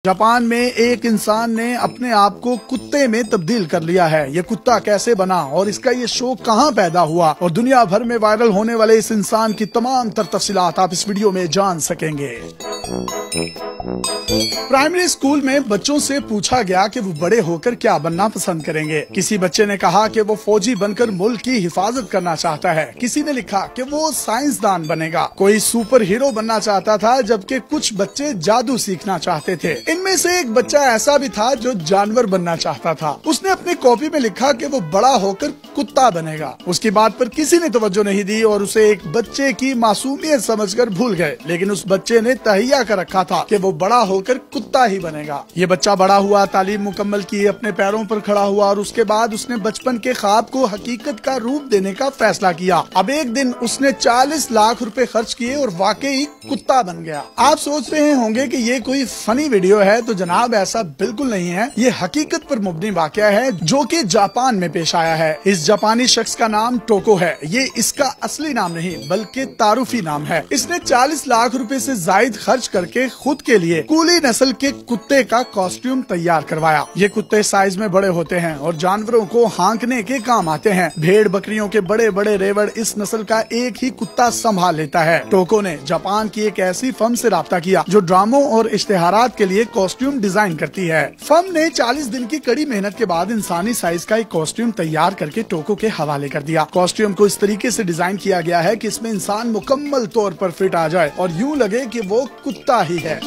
Japan में एक इंसान ने अपने आप को कुत्ते में तब्दील कर लिया है। ये कुत्ता कैसे बना और इसका ये शौक कहाँ पैदा हुआ और दुनिया भर में वायरल होने वाले इस इंसान की तमाम तफसीलात आप इस वीडियो में जान सकेंगे। प्राइमरी स्कूल में बच्चों से पूछा गया कि वो बड़े होकर क्या बनना पसंद करेंगे। किसी बच्चे ने कहा कि वो फौजी बनकर मुल्क की हिफाजत करना चाहता है। किसी ने लिखा कि वो साइंसदान बनेगा। कोई सुपर हीरो बनना चाहता था, जबकि कुछ बच्चे जादू सीखना चाहते थे। इनमें से एक बच्चा ऐसा भी था जो जानवर बनना चाहता था। उसने अपनी कॉपी में लिखा कि वो बड़ा होकर कुत्ता बनेगा। उसकी बात पर किसी ने तवज्जो नहीं दी और उसे एक बच्चे की मासूमियत समझकर भूल गए। लेकिन उस बच्चे ने तहिया कर रखा था कि वो बड़ा होकर कुत्ता ही बनेगा। ये बच्चा बड़ा हुआ, तालीम मुकम्मल की, अपने पैरों पर खड़ा हुआ और उसके बाद उसने बचपन के ख्वाब को हकीकत का रूप देने का फैसला किया। अब एक दिन उसने 40 लाख रुपए खर्च किए और वाकई कुत्ता बन गया। आप सोच रहे होंगे कि ये कोई फनी वीडियो है, तो जनाब ऐसा बिल्कुल नहीं है। ये हकीकत पर मुबनी वाकया है जो कि जापान में पेश आया है। इस जापानी शख्स का नाम टोको है। ये इसका असली नाम नहीं बल्कि तारुफी नाम है। इसने 40 लाख रुपए से जायद खर्च करके खुद के लिए कूली नस्ल के कुत्ते का कॉस्ट्यूम तैयार करवाया। ये कुत्ते साइज में बड़े होते हैं और जानवरों को हाँकने के काम आते हैं। भेड़ बकरियों के बड़े बड़े रेवड़ इस नस्ल का एक ही कुत्ता संभाल लेता है। टोको ने जापान की एक ऐसी फर्म से राब्ता किया जो ड्रामों और इश्तेहारात के लिए कॉस्ट्यूम डिजाइन करती है। फर्म ने 40 दिन की कड़ी मेहनत के बाद इंसानी साइज का एक कॉस्ट्यूम तैयार करके टोको के हवाले कर दिया। कॉस्ट्यूम को इस तरीके से डिजाइन किया गया है कि इसमें इंसान मुकम्मल तौर पर फिट आ जाए और यूं लगे कि वो कुत्ता ही है।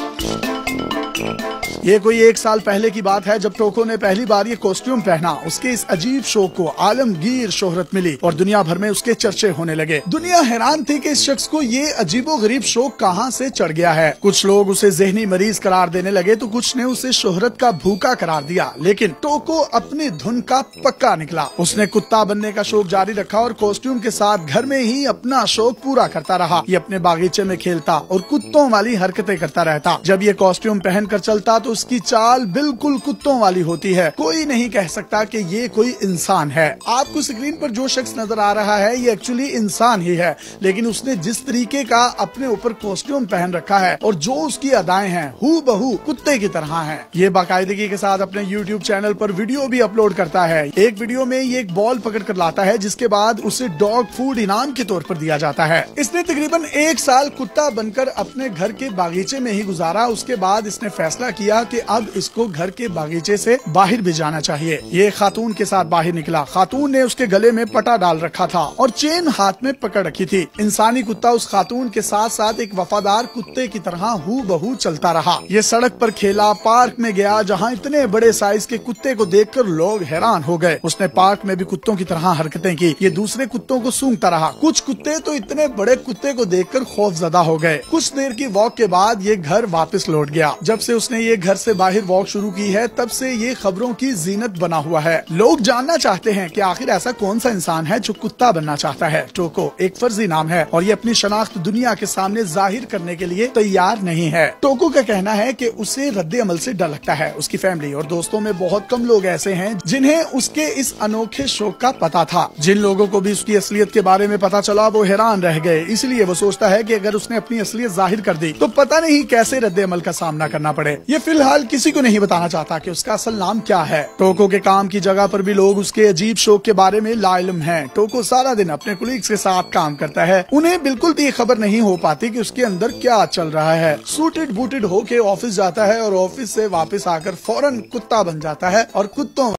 ये कोई 1 साल पहले की बात है जब टोको ने पहली बार ये कॉस्ट्यूम पहना। उसके इस अजीब शो को आलमगीर शोहरत मिली और दुनिया भर में उसके चर्चे होने लगे। दुनिया हैरान थी कि इस शख्स को ये अजीबोगरीब शो कहां से चढ़ गया है। कुछ लोग उसे ज़हनी मरीज करार देने लगे तो कुछ ने उसे शोहरत का भूखा करार दिया। लेकिन टोको अपनी धुन का पक्का निकला। उसने कुत्ता बनने का शौक जारी रखा और कॉस्ट्यूम के साथ घर में ही अपना शौक पूरा करता रहा। ये अपने बागीचे में खेलता और कुत्तों वाली हरकतें करता रहता। जब ये कॉस्ट्यूम पहनकर चलता तो उसकी चाल बिल्कुल कुत्तों वाली होती है। कोई नहीं कह सकता कि ये कोई इंसान है। आपको स्क्रीन पर जो शख्स नजर आ रहा है ये एक्चुअली इंसान ही है, लेकिन उसने जिस तरीके का अपने ऊपर कॉस्ट्यूम पहन रखा है और जो उसकी अदाएं हैं हूबहू कुत्ते की तरह हैं। ये बाकायदगी के साथ अपने YouTube चैनल पर वीडियो भी अपलोड करता है। एक वीडियो में ये एक बॉल पकड़ कर लाता है जिसके बाद उसे डॉग फूड इनाम के तौर पर दिया जाता है। इसने तकरीबन 1 साल कुत्ता बनकर अपने घर के बागीचे में ही गुजारा। उसके बाद इसने फैसला किया कि अब इसको घर के बागीचे से बाहर भी जाना चाहिए। ये खातून के साथ बाहर निकला। खातून ने उसके गले में पटा डाल रखा था और चेन हाथ में पकड़ रखी थी। इंसानी कुत्ता उस खातून के साथ साथ एक वफादार कुत्ते की तरह हूबहू चलता रहा। ये सड़क पर खेला, पार्क में गया जहाँ इतने बड़े साइज के कुत्ते को देखकर लोग हैरान हो गए। उसने पार्क में भी कुत्तों की तरह हरकतें की। ये दूसरे कुत्तों को सूंघता रहा। कुछ कुत्ते तो इतने बड़े कुत्ते को देखकर खौफजदा हो गए। कुछ देर की वॉक के बाद ये घर वापस लौट गया। जब से उसने ये घर से बाहर वॉक शुरू की है तब से ये खबरों की जीनत बना हुआ है। लोग जानना चाहते हैं कि आखिर ऐसा कौन सा इंसान है जो कुत्ता बनना चाहता है। टोको एक फर्जी नाम है और ये अपनी शनाख्त दुनिया के सामने जाहिर करने के लिए तैयार नहीं है। टोको का कहना है कि उसे रद्दे अमल से डर लगता है। उसकी फैमिली और दोस्तों में बहुत कम लोग ऐसे हैं जिन्हें उसके इस अनोखे शौक का पता था। जिन लोगों को भी उसकी असलियत के बारे में पता चला वो हैरान रह गए। इसलिए वो सोचता है कि अगर उसने अपनी असलियत जाहिर कर दी तो पता नहीं कैसे रद्दे अमल का सामना करना पड़े। ये फिलहाल किसी को नहीं बताना चाहता कि उसका असल नाम क्या है। टोको के काम की जगह पर भी लोग उसके अजीब शौक के बारे में लाइल्म हैं। टोको सारा दिन अपने कुलीग्स के साथ काम करता है। उन्हें बिल्कुल भी खबर नहीं हो पाती कि उसके अंदर क्या चल रहा है। सूटेड बूटेड होके ऑफिस जाता है और ऑफिस से वापस आकर फौरन कुत्ता बन जाता है और कुत्तों